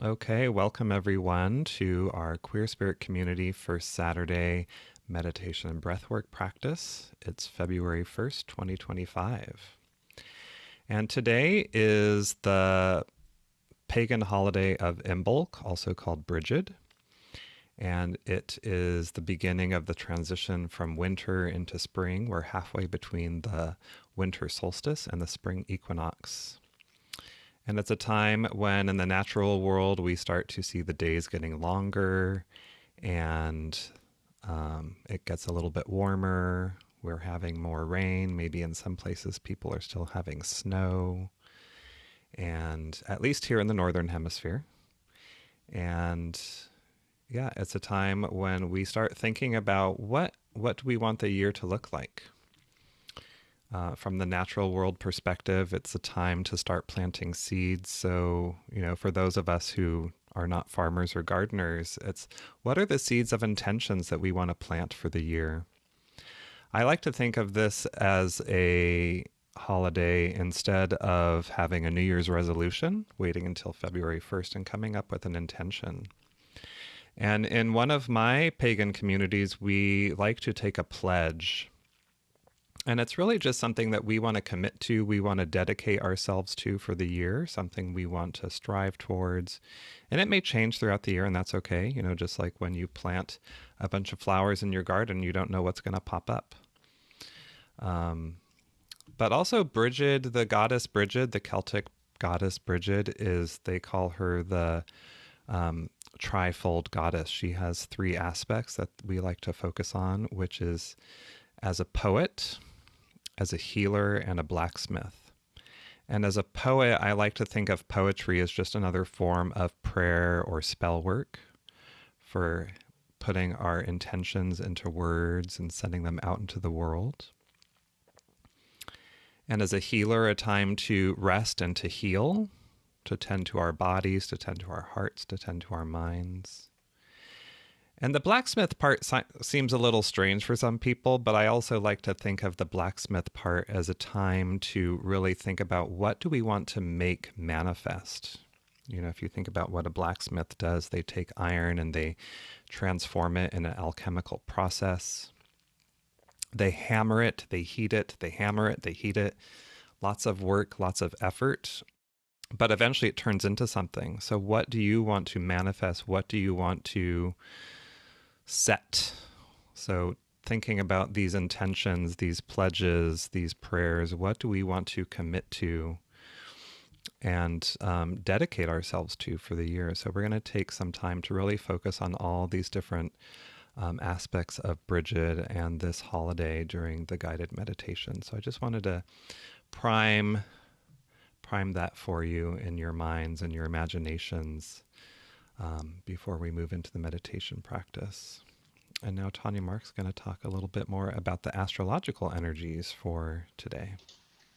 Okay, welcome everyone to our Queer Spirit Community First Saturday meditation and breathwork practice. It's February 1st, 2025. And today is the pagan holiday of Imbolc, also called Brigid. And it is the beginning of the transition from winter into spring. We're halfway between the winter solstice and the spring equinox. And it's a time when in the natural world we start to see the days getting longer and it gets a little bit warmer. We're having more rain. Maybe in some places people are still having snow. And at least here in the Northern Hemisphere. And yeah, it's a time when we start thinking about what do we want the year to look like. From the natural world perspective, it's a time to start planting seeds. So, for those of us who are not farmers or gardeners, it's what are the seeds of intentions that we want to plant for the year? I like to think of this as a holiday instead of having a New Year's resolution, waiting until February 1st and coming up with an intention. And in one of my pagan communities, we like to take a pledge. And it's really just something that we want to commit to, we want to dedicate ourselves to for the year, something we want to strive towards. And it may change throughout the year, and that's okay. Just like when you plant a bunch of flowers in your garden, you don't know what's going to pop up. But also Brigid, the goddess Brigid, the Celtic goddess Brigid, they call her the trifold goddess. She has three aspects that we like to focus on, which is as a poet, as a healer, and a blacksmith. And as a poet, I like to think of poetry as just another form of prayer or spell work for putting our intentions into words and sending them out into the world. And as a healer, a time to rest and to heal, to tend to our bodies, to tend to our hearts, to tend to our minds. And the blacksmith part seems a little strange for some people, but I also like to think of the blacksmith part as a time to really think about what do we want to make manifest. If you think about what a blacksmith does, they take iron and they transform it in an alchemical process. They hammer it, they heat it, they hammer it, they heat it. Lots of work, lots of effort. But eventually it turns into something. So what do you want to manifest? What do you want to set? So thinking about these intentions, these pledges, these prayers, what do we want to commit to and dedicate ourselves to for the year? So we're going to take some time to really focus on all these different aspects of Brigid and this holiday during the guided meditation. So I just wanted to prime that for you in your minds and your imaginations before we move into the meditation practice. And now TanyaMarck's going to talk a little bit more about the astrological energies for today.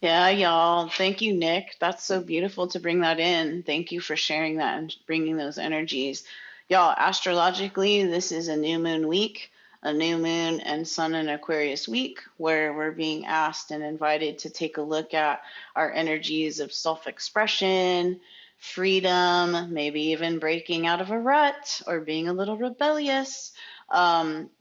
Yeah, y'all. Thank you, Nick. That's so beautiful to bring that in. Thank you for sharing that and bringing those energies. Y'all, astrologically, this is a new moon week, a new moon and sun in Aquarius week, where we're being asked and invited to take a look at our energies of self-expression, freedom, maybe even breaking out of a rut or being a little rebellious,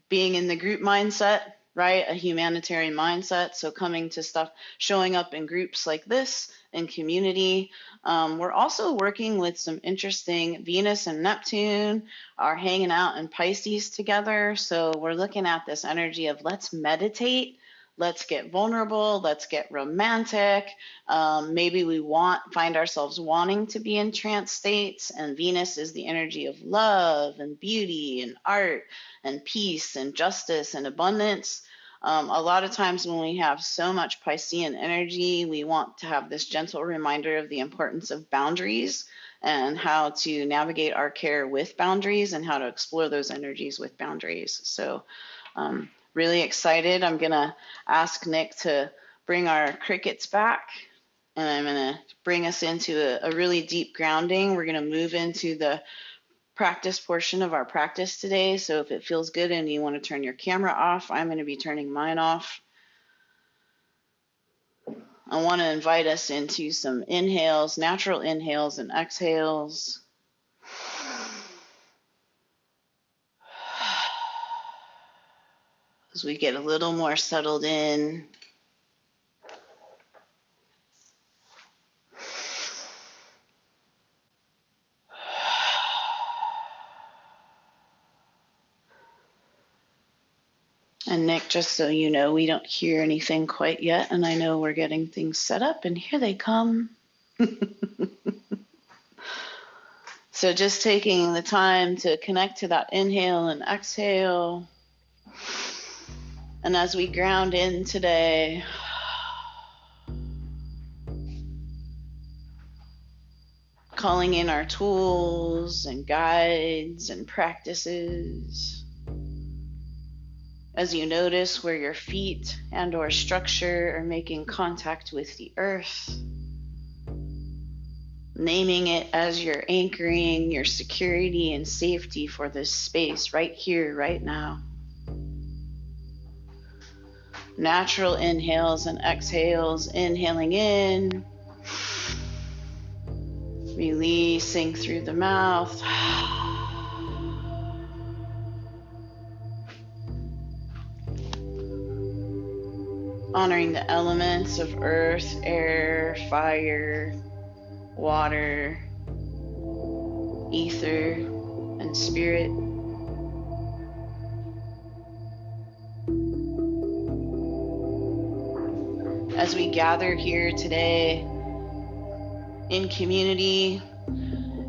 being in the group mindset, right? A humanitarian mindset. So coming to stuff, showing up in groups like this in community. We're also working with some interesting Venus and Neptune are hanging out in Pisces together. So we're looking at this energy of let's meditate. Let's get vulnerable. Let's get romantic. Maybe we find ourselves wanting to be in trance states. And Venus is the energy of love and beauty and art and peace and justice and abundance. A lot of times when we have so much Piscean energy, we want to have this gentle reminder of the importance of boundaries and how to navigate our care with boundaries and how to explore those energies with boundaries. So really excited. I'm going to ask Nick to bring our crickets back, and I'm going to bring us into a really deep grounding. We're going to move into the practice portion of our practice today. So if it feels good and you want to turn your camera off, I'm going to be turning mine off. I want to invite us into some inhales, natural inhales and exhales. as we get a little more settled in. And Nick, just so you know, we don't hear anything quite yet, and I know we're getting things set up, and here they come. So just taking the time to connect to that inhale and exhale. And as we ground in today, calling in our tools and guides and practices. As you notice where your feet and or structure are making contact with the earth, naming it as you're anchoring your security and safety for this space right here, right now. Natural inhales and exhales, inhaling in, releasing through the mouth. Honoring the elements of earth, air, fire, water, ether, and spirit. As we gather here today in community,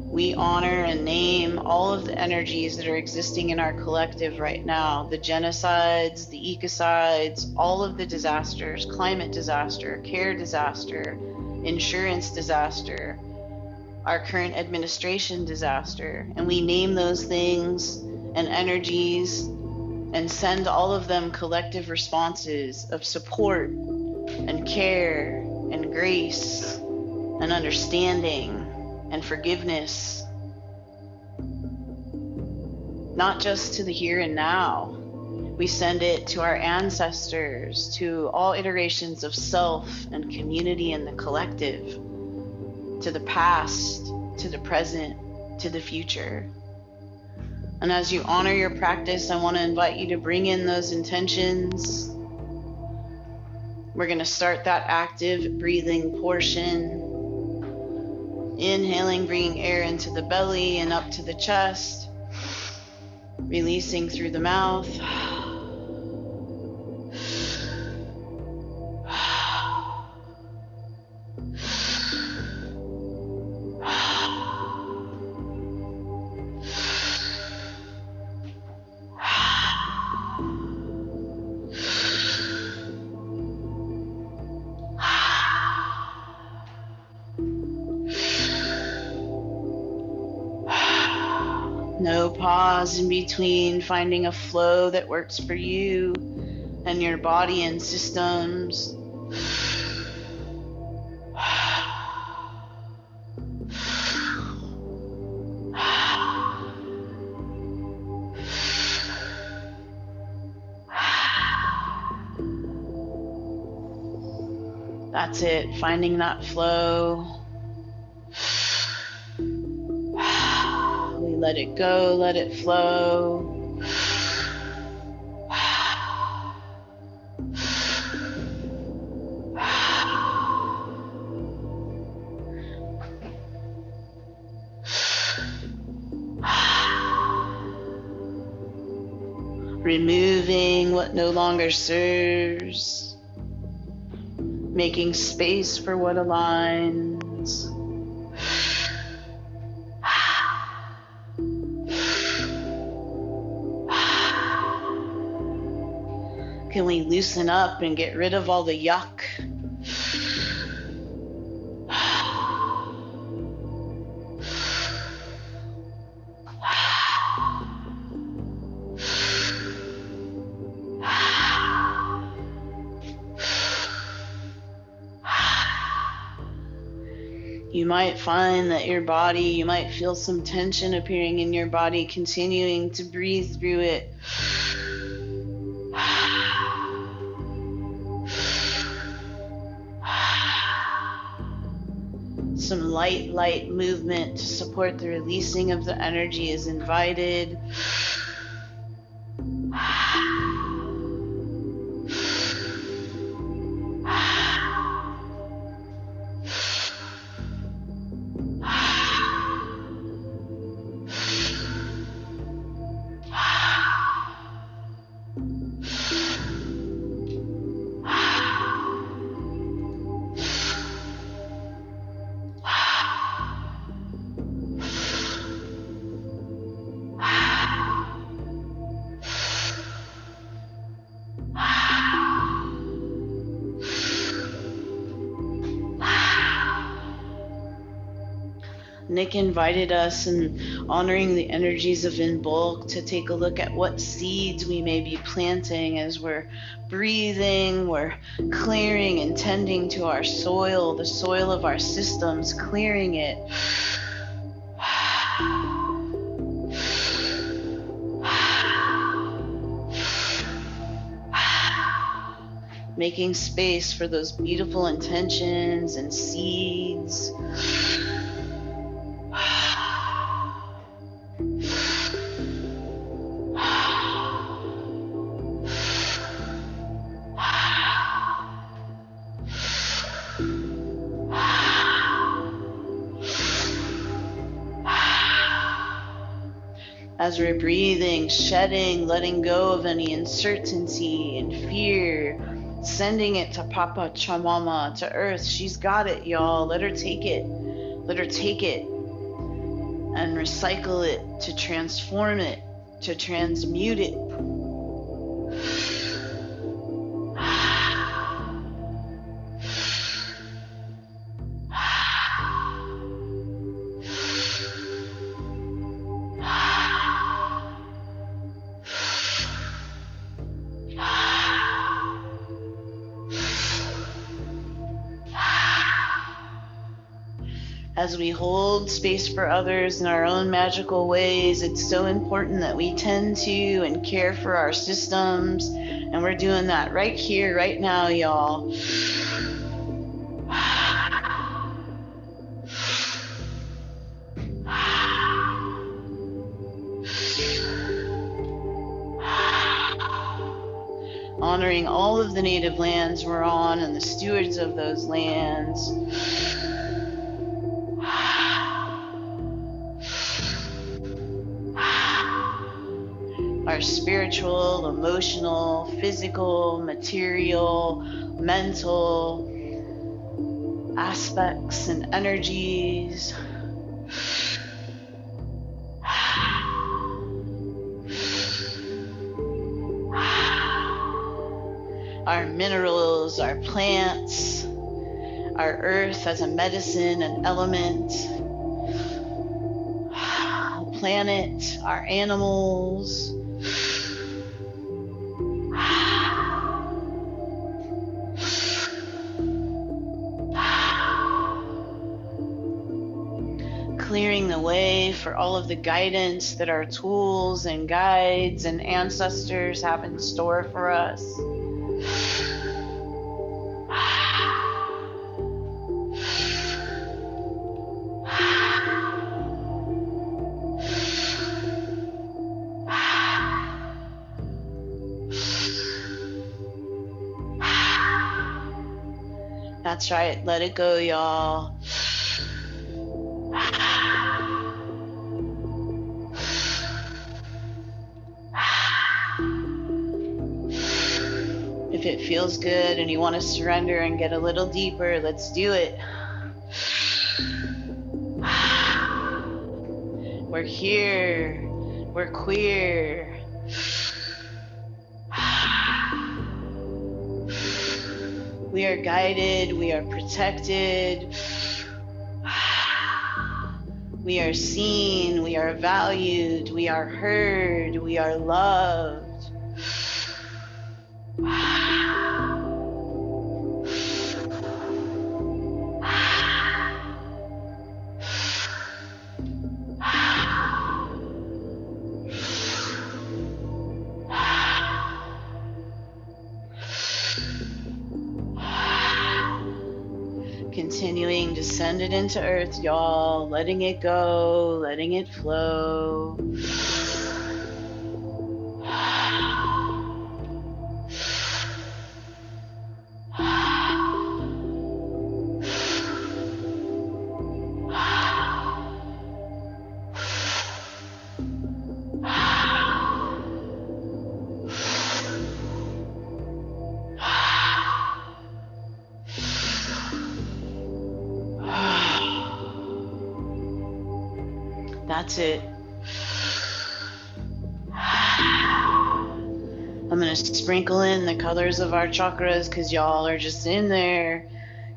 we honor and name all of the energies that are existing in our collective right now. The genocides, the ecocides, all of the disasters, climate disaster, care disaster, insurance disaster, our current administration disaster. And we name those things and energies and send all of them collective responses of support and care and grace and understanding and forgiveness, not just to the here and now. We send it to our ancestors, to all iterations of self and community and the collective, to the past, to the present, to the future. And as you honor your practice, I want to invite you to bring in those intentions. We're going to start that active breathing portion. Inhaling, bringing air into the belly and up to the chest. Releasing through the mouth. No pause in between, finding a flow that works for you and your body and systems. That's it, finding that flow. Let it go, let it flow. Removing what no longer serves, making space for what aligns. Can we loosen up and get rid of all the yuck? You might find that your body, you might feel some tension appearing in your body, continuing to breathe through it. Some light movement to support the releasing of the energy is invited. Nick invited us, in honoring the energies of Imbolc, to take a look at what seeds we may be planting as we're breathing, we're clearing and tending to our soil, the soil of our systems, clearing it. Making space for those beautiful intentions and seeds. As we're breathing, shedding, letting go of any uncertainty and fear, sending it to Papa Chamama, to Earth. She's got it, y'all. Let her take it. Let her take it and recycle it, to transform it, to transmute it. As we hold space for others in our own magical ways, it's so important that we tend to and care for our systems. And we're doing that right here, right now, y'all. Honoring all of the native lands we're on and the stewards of those lands. Our spiritual, emotional, physical, material, mental aspects and energies. Our minerals, our plants, our earth as a medicine, an element, the planet, our animals. Clearing the way for all of the guidance that our tools and guides and ancestors have in store for us. That's right, let it go, y'all. If it feels good and you want to surrender and get a little deeper, let's do it. We're here. We're queer. We are guided. We are protected. We are seen. We are valued. We are heard. We are loved. Continuing to send it into earth, y'all, letting it go, letting it flow. That's it. I'm going to sprinkle in the colors of our chakras because y'all are just in there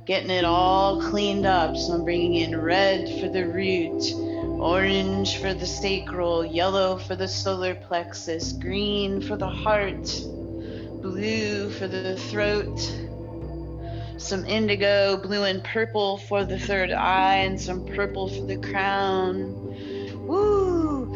getting it all cleaned up. So I'm bringing in red for the root, orange for the sacral, yellow for the solar plexus, green for the heart, blue for the throat, some indigo, blue and purple for the third eye, and some purple for the crown. Woo!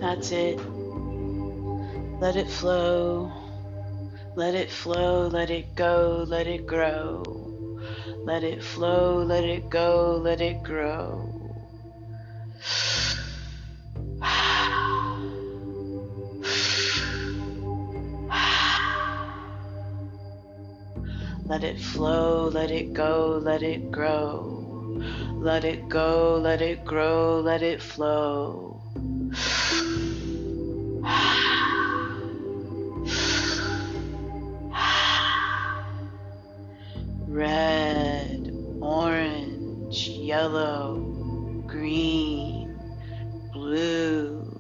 That's it. Let it flow. Let it flow. Let it go. Let it grow. Let it flow. Let it go. Let it grow. Let it flow. Let it go. Let it grow. Let it go. Let it grow. Let it flow. Red, orange, yellow, green, blue,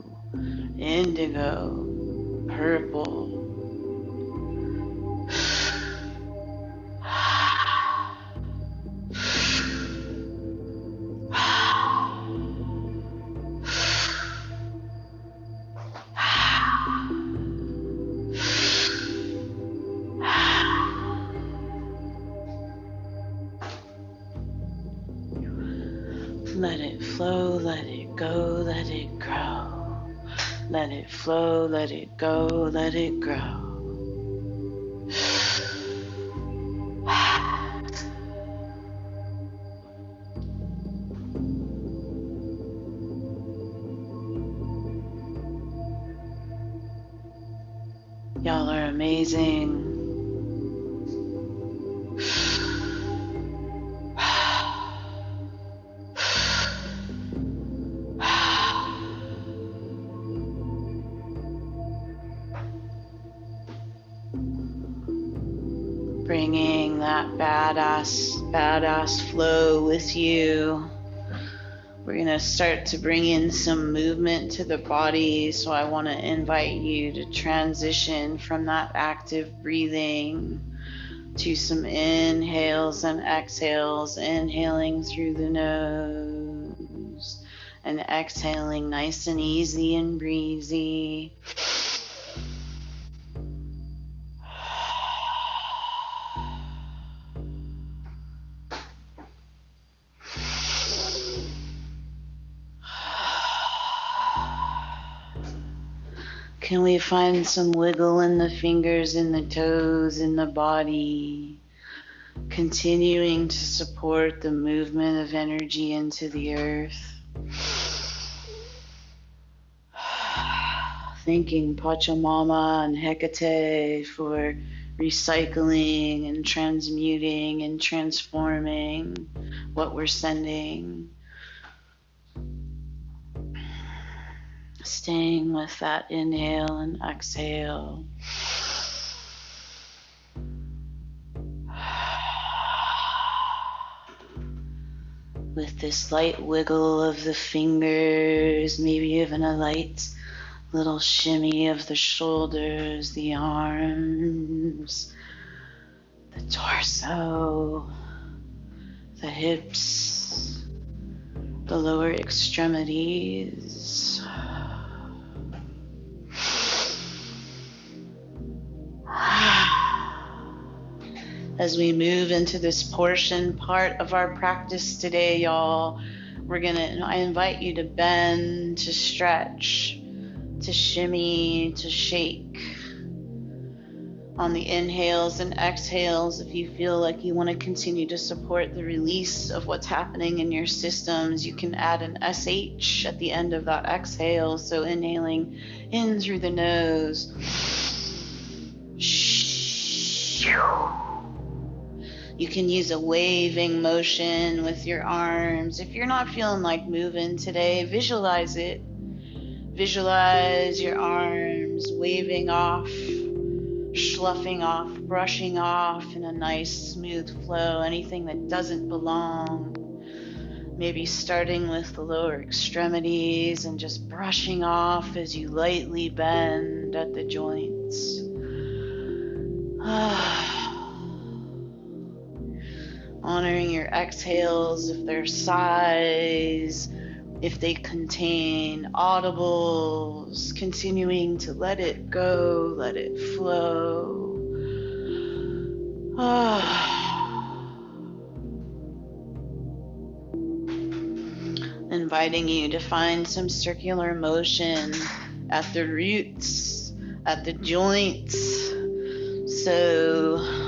indigo, purple. Let it flow, let it go, let it grow. Let it flow, let it go, let it grow. Y'all are amazing. Bringing that badass flow with you. We're going to start to bring in some movement to the body. So I want to invite you to transition from that active breathing to some inhales and exhales, inhaling through the nose and exhaling nice and easy and breezy. Can we find some wiggle in the fingers, in the toes, in the body, continuing to support the movement of energy into the earth? Thanking Pachamama and Hecate for recycling and transmuting and transforming what we're sending. Staying with that inhale and exhale. With this light wiggle of the fingers, maybe even a light little shimmy of the shoulders, the arms, the torso, the hips, the lower extremities. As we move into this part of our practice today, y'all, I invite you to bend, to stretch, to shimmy, to shake. On the inhales and exhales, if you feel like you want to continue to support the release of what's happening in your systems, you can add an SH at the end of that exhale. So inhaling in through the nose. You can use a waving motion with your arms. If you're not feeling like moving today, visualize it. Visualize your arms waving off, sloughing off, brushing off in a nice smooth flow, anything that doesn't belong. Maybe starting with the lower extremities and just brushing off as you lightly bend at the joints. Honoring your exhales, if they're sighs, if they contain audibles, continuing to let it go, let it flow. Inviting you to find some circular motion at the roots, at the joints. So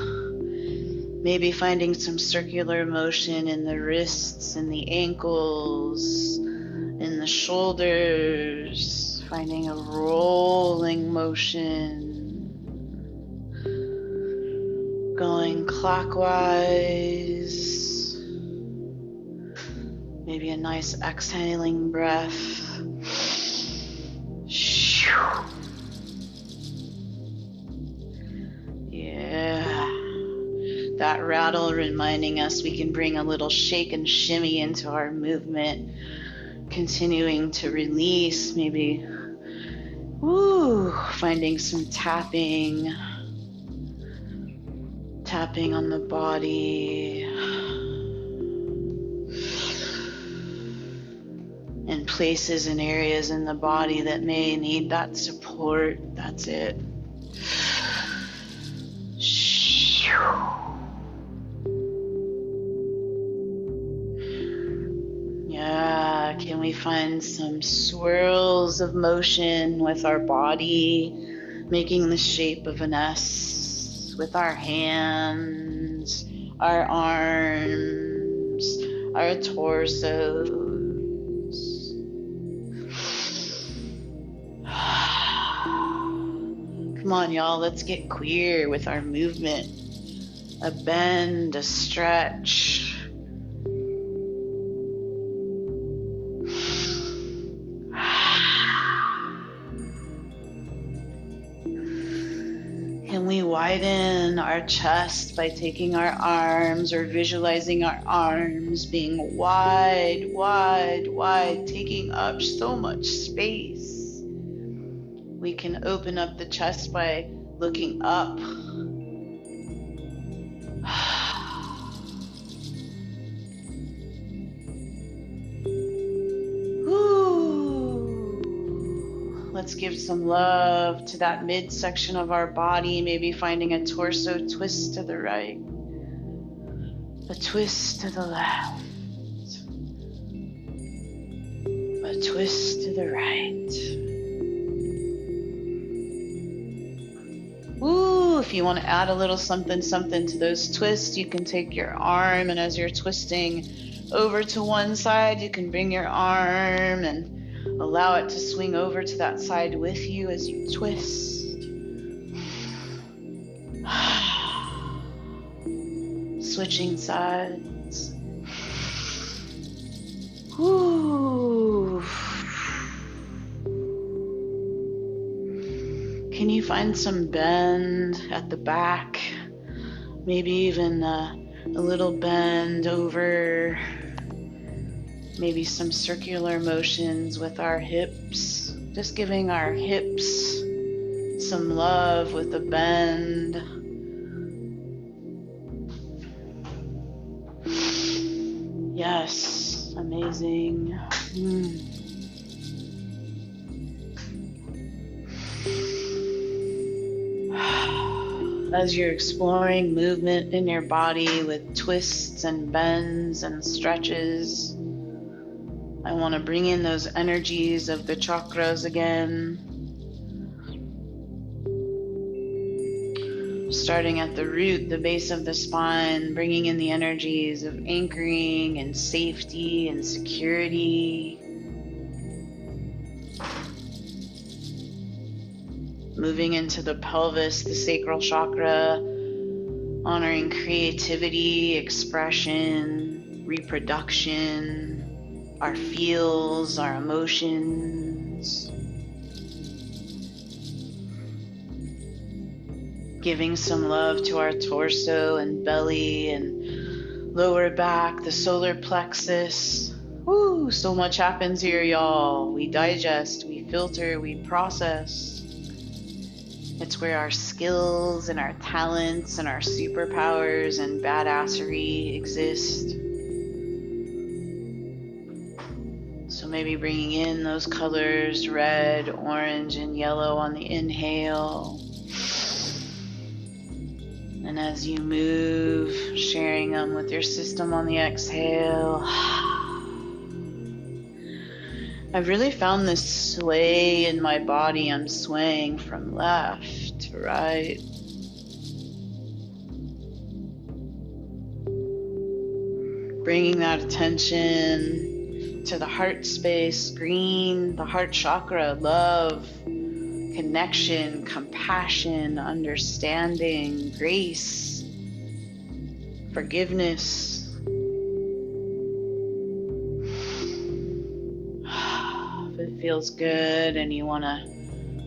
maybe finding some circular motion in the wrists and the ankles, in the shoulders, finding a rolling motion, going clockwise, maybe a nice exhaling breath. That rattle reminding us we can bring a little shake and shimmy into our movement, continuing to release, maybe finding some tapping on the body, and places and areas in the body that may need that support. That's it. Can we find some swirls of motion with our body, making the shape of an S with our hands, our arms, our torsos. Come on, y'all, let's get queer with our movement. A bend, a stretch. Can we widen our chest by taking our arms or visualizing our arms being wide, wide, wide, taking up so much space? We can open up the chest by looking up. Let's give some love to that midsection of our body, maybe finding a torso twist to the right, a twist to the left, a twist to the right. If you want to add a little something to those twists, you can take your arm, and as you're twisting over to one side, you can bring your arm and allow it to swing over to that side with you as you twist. Switching sides. Can you find some bend at the back? Maybe even a little bend over. Maybe some circular motions with our hips. Just giving our hips some love with a bend. Yes, amazing. As you're exploring movement in your body with twists and bends and stretches, I want to bring in those energies of the chakras again. Starting at the root, the base of the spine, bringing in the energies of anchoring and safety and security. Moving into the pelvis, the sacral chakra, honoring creativity, expression, reproduction, our feels, our emotions. Giving some love to our torso and belly and lower back, the solar plexus. Woo, so much happens here, y'all. We digest, we filter, we process. It's where our skills and our talents and our superpowers and badassery exist. So maybe bringing in those colors, red, orange, and yellow on the inhale. And as you move, sharing them with your system on the exhale. I've really found this sway in my body. I'm swaying from left to right. Bringing that attention to the heart space, green, the heart chakra, love, connection, compassion, understanding, grace, forgiveness. If it feels good and you want to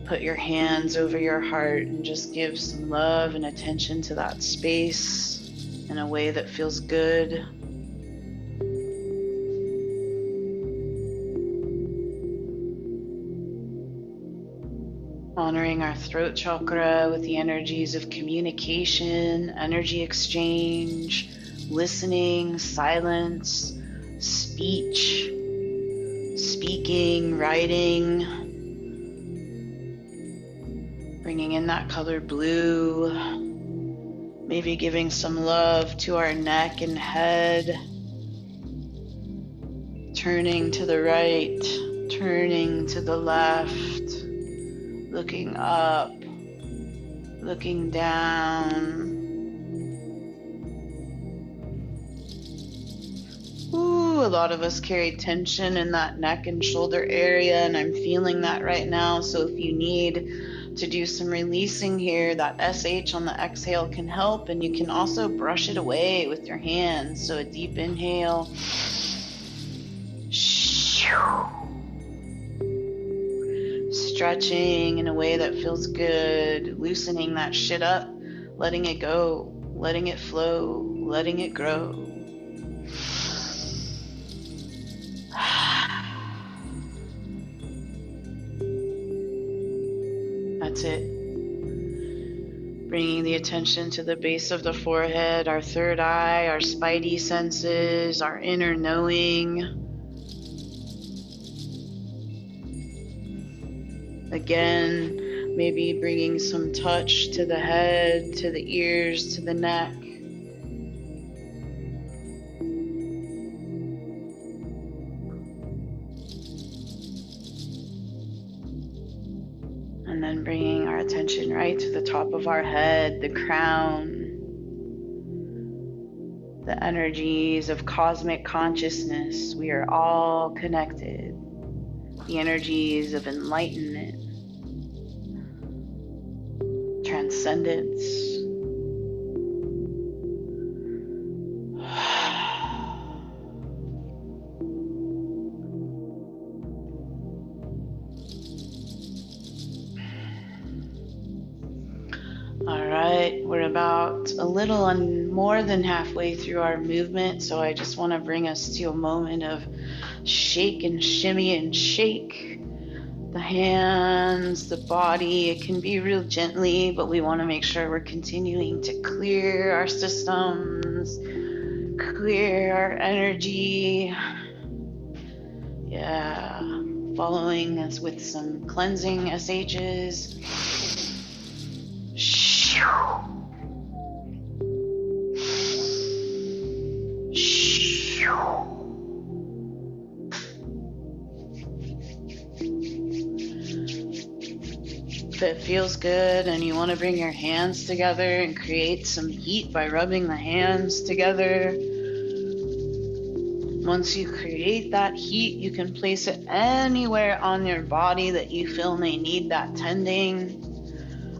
put your hands over your heart and just give some love and attention to that space in a way that feels good. Honoring our throat chakra with the energies of communication, energy exchange, listening, silence, speech, speaking, writing. Bringing in that color blue. Maybe giving some love to our neck and head. Turning to the right, turning to the left. Looking up, looking down. Ooh, a lot of us carry tension in that neck and shoulder area, and I'm feeling that right now. So if you need to do some releasing here, that SH on the exhale can help, and you can also brush it away with your hands. So a deep inhale. Stretching in a way that feels good, loosening that shit up, letting it go, letting it flow, letting it grow. That's it. Bringing the attention to the base of the forehead, our third eye, our spidey senses, our inner knowing. Again, maybe bringing some touch to the head, to the ears, to the neck. And then bringing our attention right to the top of our head, the crown, the energies of cosmic consciousness. We are all connected. The energies of enlightenment, transcendence. All right, we're about a little more than halfway through our movement, so I just want to bring us to a moment of shake and shimmy and shake. The hands, the body, it can be real gently, but we want to make sure we're continuing to clear our systems, clear our energy. Yeah, following us with some cleansing SHs. If it feels good and you want to bring your hands together and create some heat by rubbing the hands together, once you create that heat, you can place it anywhere on your body that you feel may need that tending.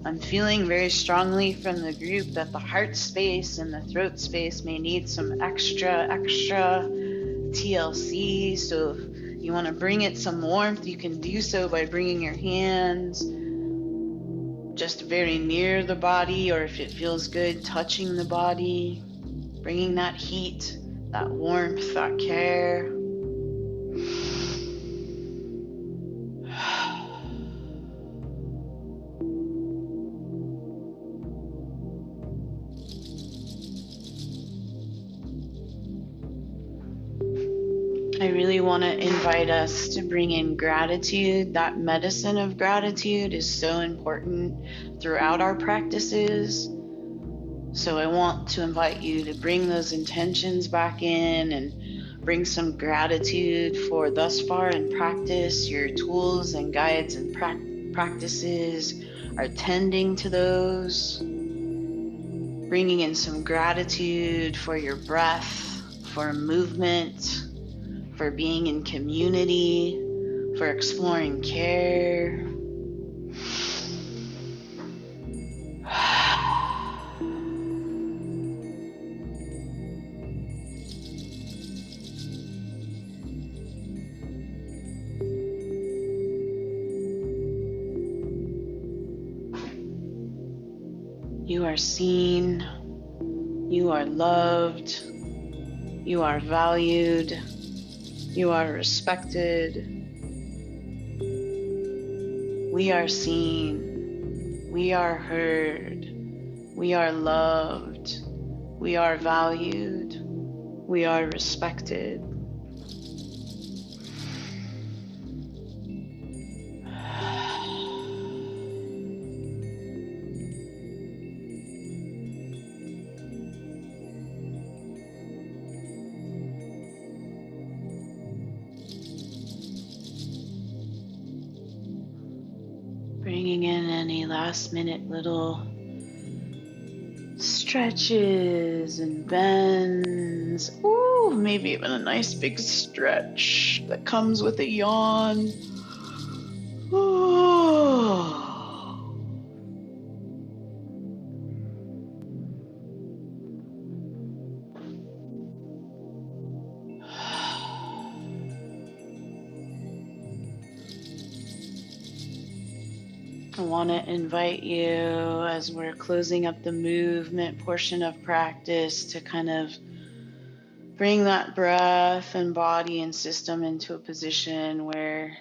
I'm feeling very strongly from the group that the heart space and the throat space may need some extra TLC. So if you want to bring it some warmth, you can do so by bringing your hands just very near the body, or if it feels good, touching the body, bringing that heat, that warmth, that care. I really want to invite us to bring in gratitude. That medicine of gratitude is so important throughout our practices. So I want to invite you to bring those intentions back in and bring some gratitude for thus far in practice. Your tools and guides and practices are tending to those. Bringing in some gratitude for your breath, for movement, for being in community, for exploring care. You are seen, you are loved, you are valued, you are respected. We are seen, we are heard, we are loved, we are valued, we are respected. Bringing in any last minute little stretches and bends. Ooh, maybe even a nice big stretch that comes with a yawn. Ooh. I want to invite you, as we're closing up the movement portion of practice, to kind of bring that breath and body and system into a position where,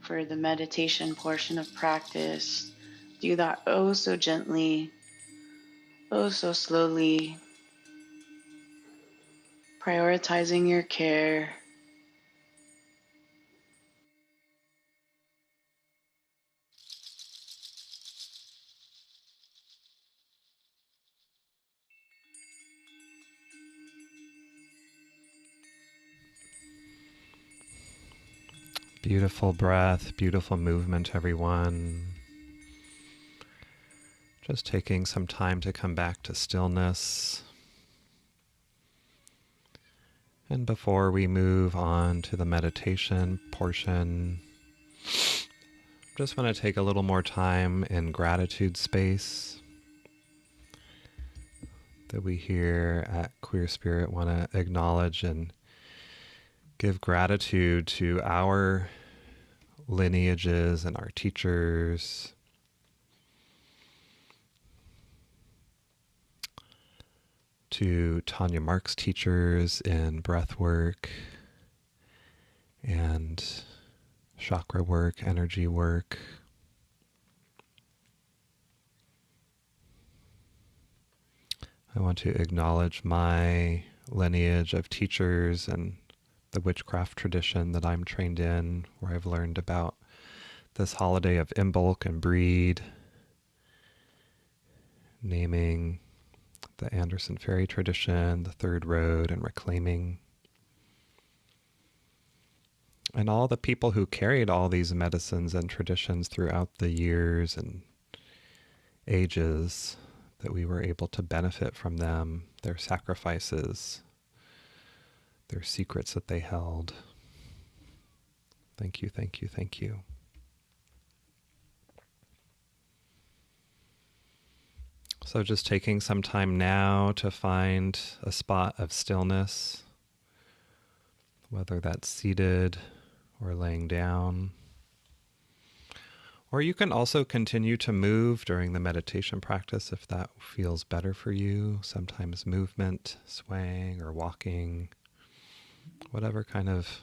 for the meditation portion of practice, do that oh so gently, oh so slowly, prioritizing your care. Beautiful breath, beautiful movement, everyone. Just taking some time to come back to stillness. And before we move on to the meditation portion, just want to take a little more time in gratitude space that we here at Queer Spirit want to acknowledge and give gratitude to our lineages and our teachers, to TanyaMarck's teachers in breath work and chakra work, energy work. I want to acknowledge my lineage of teachers and the witchcraft tradition that I'm trained in, where I've learned about this holiday of Imbolc and Brigid, naming the Anderson Fairy tradition, the Third Road, and reclaiming And all the people who carried all these medicines and traditions throughout the years and ages, that we were able to benefit from them, their sacrifices, their secrets that they held. Thank you, thank you, thank you. So just taking some time now to find a spot of stillness, whether that's seated or laying down. Or you can also continue to move during the meditation practice if that feels better for you. Sometimes movement, swaying or walking, whatever kind of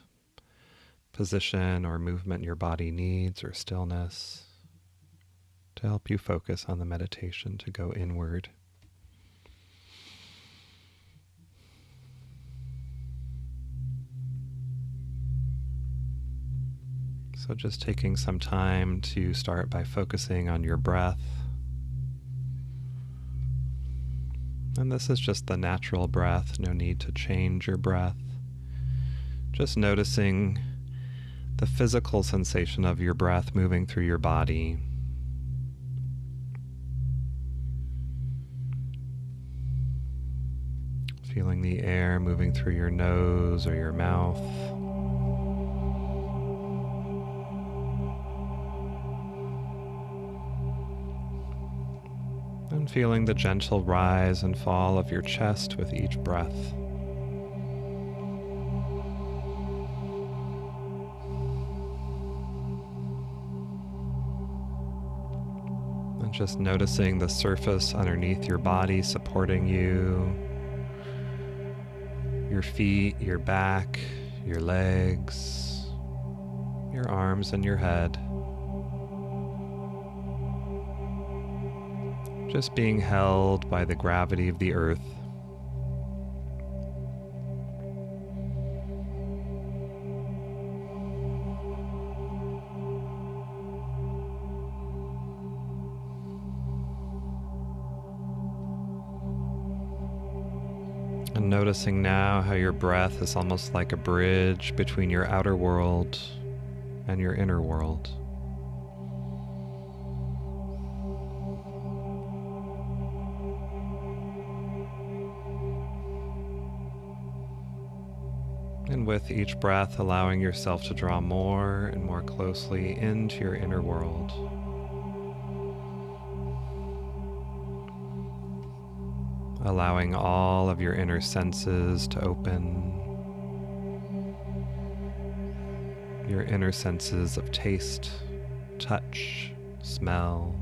position or movement your body needs, or stillness, to help you focus on the meditation, to go inward. So just taking some time to start by focusing on your breath. And this is just the natural breath, no need to change your breath. Just noticing the physical sensation of your breath moving through your body. Feeling the air moving through your nose or your mouth. And feeling the gentle rise and fall of your chest with each breath. And just noticing the surface underneath your body supporting you. Your feet, your back, your legs, your arms and your head. Just being held by the gravity of the earth. And noticing now how your breath is almost like a bridge between your outer world and your inner world. And with each breath, allowing yourself to draw more and more closely into your inner world. Allowing all of your inner senses to open. Your inner senses of taste, touch, smell,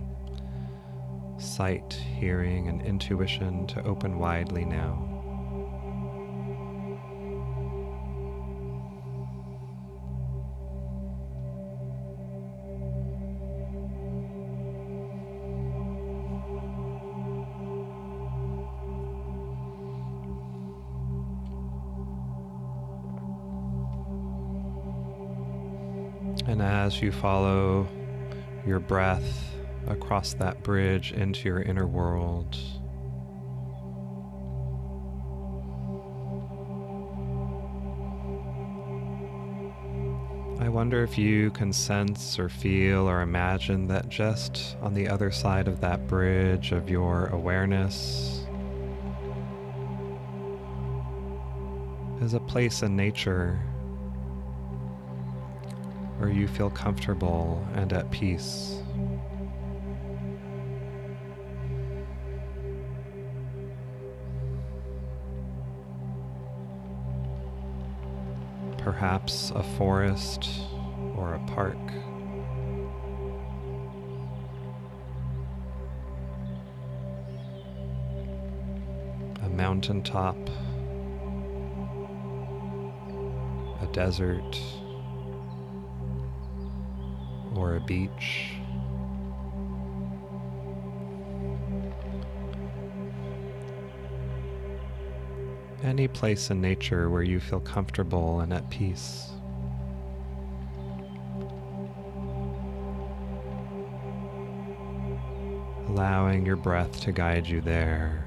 sight, hearing, and intuition to open widely now. And as you follow your breath across that bridge into your inner world, I wonder if you can sense or feel or imagine that just on the other side of that bridge of your awareness is a place in nature where you feel comfortable and at peace. Perhaps a forest or a park. A mountaintop, a desert, or a beach. Any place in nature where you feel comfortable and at peace. Allowing your breath to guide you there.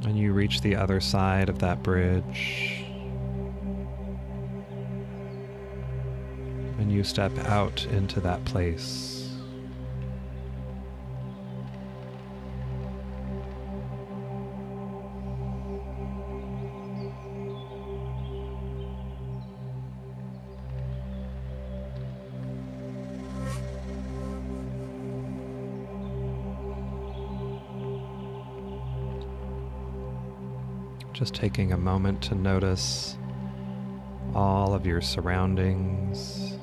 And you reach the other side of that bridge. And you step out into that place. Just taking a moment to notice all of your surroundings.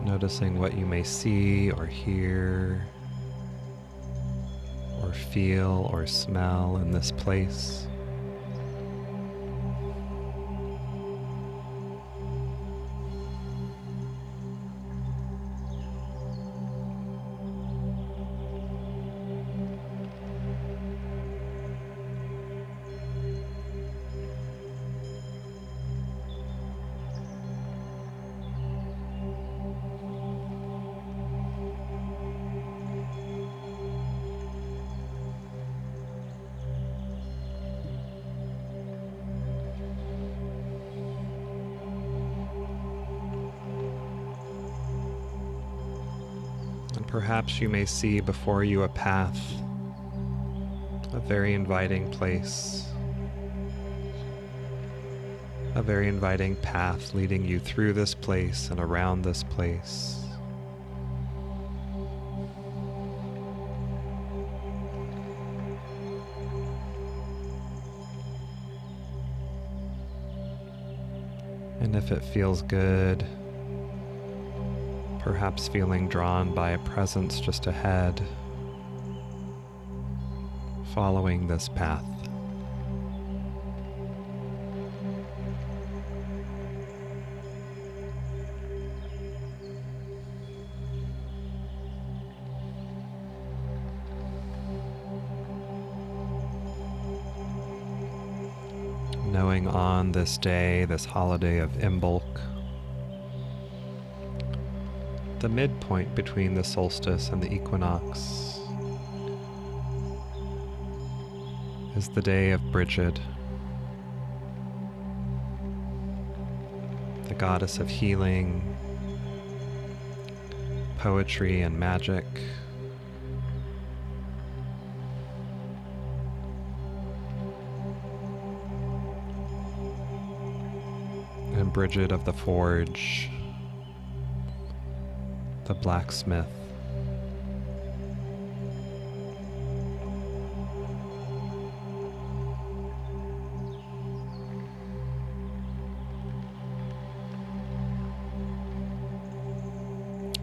Noticing what you may see or hear or feel or smell in this place. Perhaps you may see before you a path, a very inviting place, a very inviting path leading you through this place and around this place. And if it feels good, perhaps feeling drawn by a presence just ahead, following this path. Knowing on this day, this holiday of Imbolc, the midpoint between the solstice and the equinox, is the day of Brigid, the goddess of healing, poetry, and magic. And Brigid of the Forge, the blacksmith.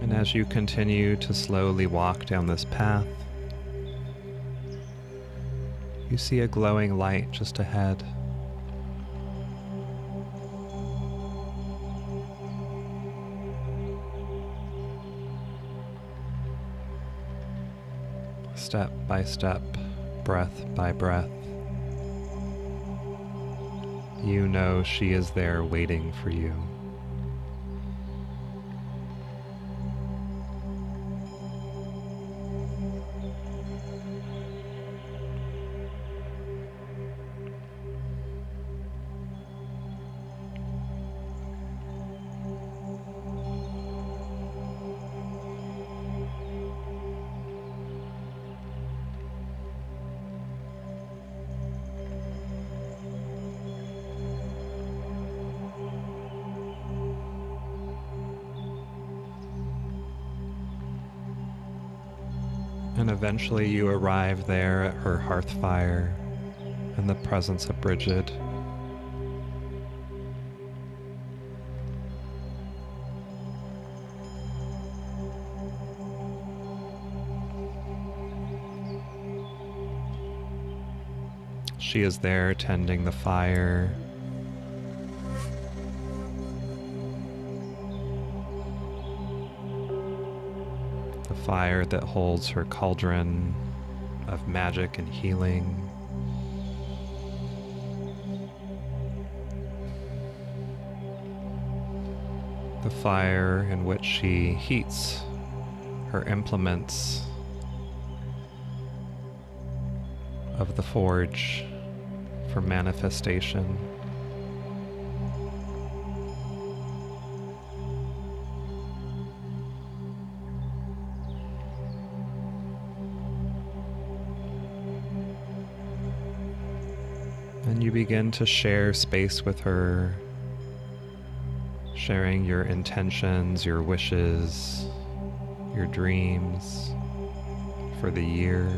And as you continue to slowly walk down this path, you see a glowing light just ahead. Step by step, breath by breath, you know she is there waiting for you. And eventually you arrive there at her hearth fire in the presence of Brigid. She is there tending the fire. Fire that holds her cauldron of magic and healing. The fire in which she heats her implements of the forge for manifestation. And you begin to share space with her, sharing your intentions, your wishes, your dreams for the year.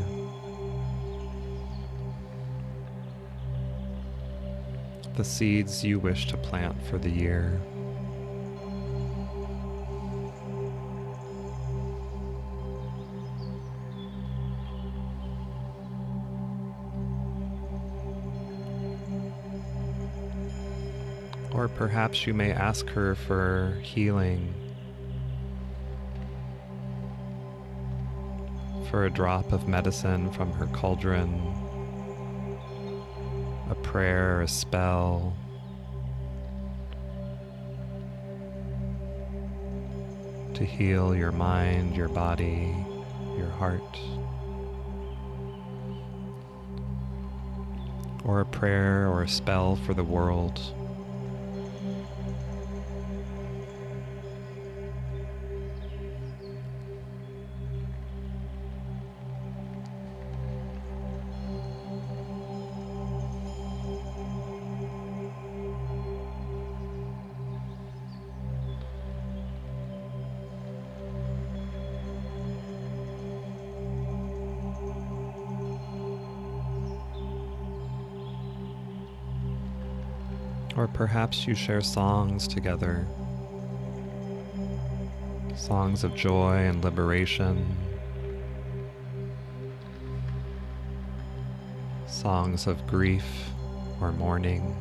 The seeds you wish to plant for the year. Or perhaps you may ask her for healing, for a drop of medicine from her cauldron, a prayer, a spell, to heal your mind, your body, your heart. Or a prayer or a spell for the world. Or perhaps you share songs together, songs of joy and liberation, songs of grief or mourning,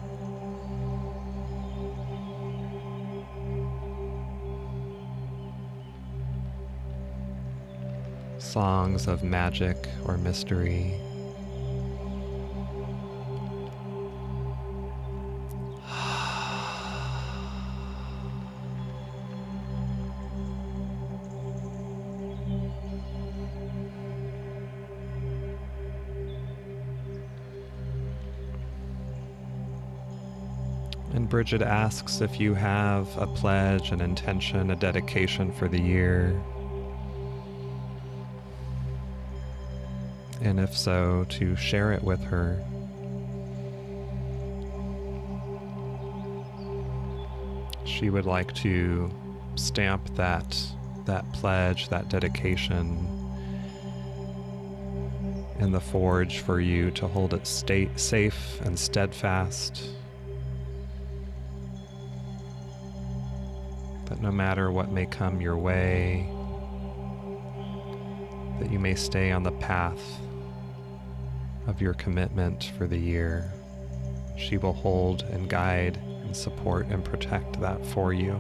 songs of magic or mystery. And Brigid asks if you have a pledge, an intention, a dedication for the year. And if so, to share it with her. She would like to stamp that pledge, that dedication in the forge for you to hold it safe and steadfast. That no matter what may come your way, that you may stay on the path of your commitment for the year. She will hold and guide and support and protect that for you.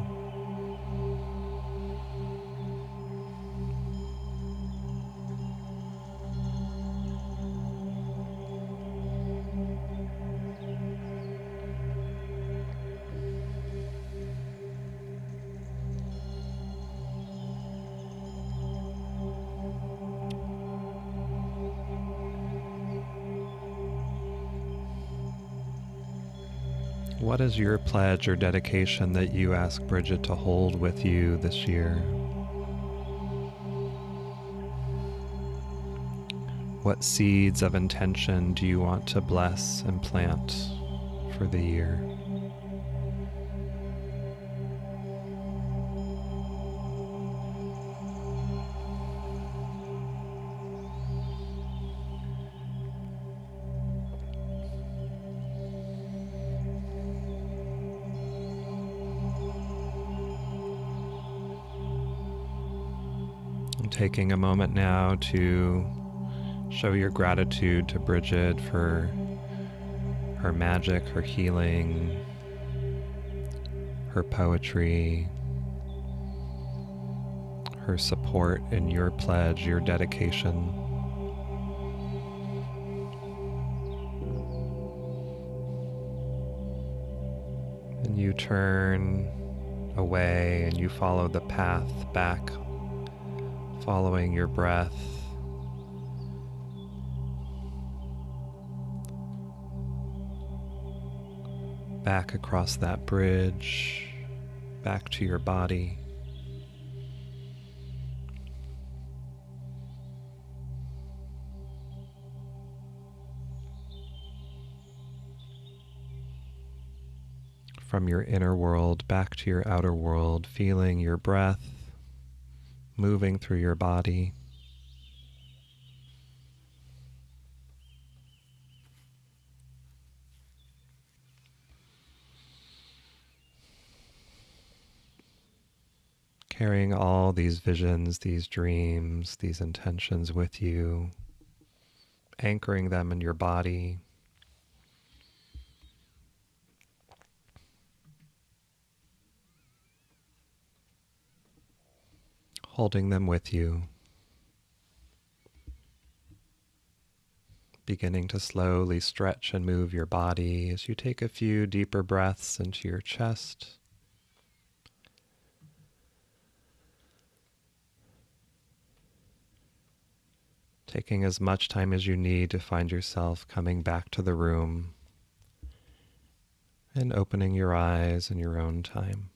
What is your pledge or dedication that you ask Brigid to hold with you this year? What seeds of intention do you want to bless and plant for the year? Taking a moment now to show your gratitude to Brigid for her magic, her healing, her poetry, her support in your pledge, your dedication. And you turn away and you follow the path back, Following your breath back across that bridge, back to your body. From your inner world back to your outer world, feeling your breath moving through your body. Carrying all these visions, these dreams, these intentions with you, anchoring them in your body. Holding them with you. Beginning to slowly stretch and move your body as you take a few deeper breaths into your chest. Taking as much time as you need to find yourself coming back to the room and opening your eyes in your own time.